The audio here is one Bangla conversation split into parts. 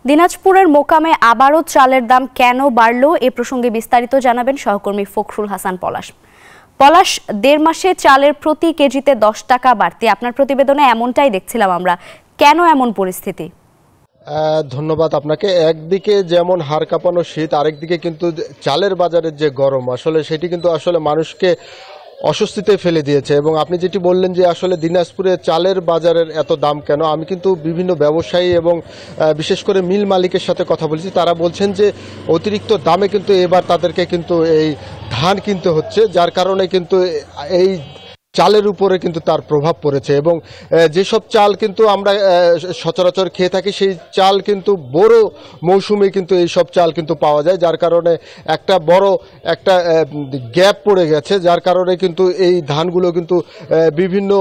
দিনাজপুরের মোকামে আবারও চালের দাম কেন বাড়লো এ প্রসঙ্গে বিস্তারিত জানাবেন সহকর্মী ফখরুল হাসান পলাশ। পলাশ, ১.৫ মাসে চালের প্রতি কেজিতে ১০ টাকা বাড়তি, আপনার প্রতিবেদনে এমনটাই দেখছিলাম আমরা। কেন এমন পরিস্থিতি? ধন্যবাদ আপনাকে। একদিকে যেমন হাড় কাঁপানো শীত, আরেকদিকে কিন্তু চালের বাজারের যে গরম, আসলে সেটি কিন্তু আসলে মানুষকে অস্বস্তিতে ফেলে দিয়েছে। এবং আপনি যেটি বললেন যে আসলে দিনাজপুরে চালের বাজারের এত দাম কেন, আমি কিন্তু বিভিন্ন ব্যবসায়ী এবং বিশেষ করে মিল মালিকের সাথে কথা বলেছি। তারা বলছেন যে অতিরিক্ত দামে কিন্তু এবার তাদেরকে কিন্তু এই ধান কিনতে হচ্ছে, যার কারণে কিন্তু এই চালের উপরে কিন্তু তার প্রভাব পড়েছে। এবং যেসব চাল কিন্তু আমরা সচরাচর খেয়ে থাকি, সেই চাল কিন্তু বড় মৌসুমে কিন্তু এইসব চাল কিন্তু পাওয়া যায়, যার কারণে একটা বড় একটা গ্যাপ পড়ে গেছে, যার কারণে কিন্তু এই ধানগুলো কিন্তু বিভিন্ন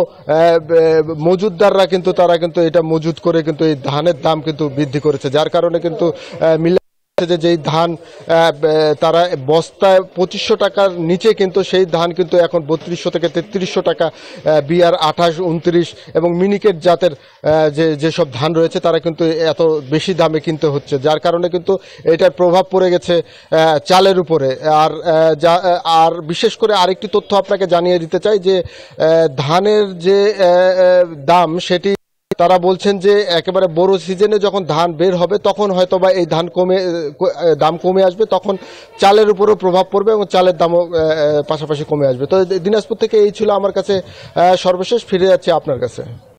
মজুতদাররা কিন্তু তারা কিন্তু এটা মজুত করে কিন্তু এই ধানের দাম কিন্তু বৃদ্ধি করেছে, যার কারণে কিন্তু মিল যেই ধান তারা বস্তায় ২৫০০ টাকার নিচে, কিন্তু সেই ধান কিন্তু এখন ৩২০০ থেকে ৩৩০০ টাকা, বিআর ২৮, ২৯ এবং মিনিকেট জাতের যেসব ধান রয়েছে তারা কিন্তু এত বেশি দামে কিনতে হচ্ছে, যার কারণে কিন্তু এটার প্রভাব পড়ে গেছে চালের উপরে। আর বিশেষ করে আরেকটি তথ্য আপনাকে জানিয়ে দিতে চাই যে ধানের যে দাম, সেটি তারা বলছেন যে একেবারে বড় সিজনে যখন ধান বের হবে তখন হয়তোবা এই দাম কমে আসবে, তখন চালের উপরও প্রভাব পড়বে এবং চালের দামও পাশাপাশি কমে আসবে। তো দিনাজপুর থেকে এই ছিল আমার কাছে সর্বশেষ। ফিরে যাচ্ছে আপনার কাছে।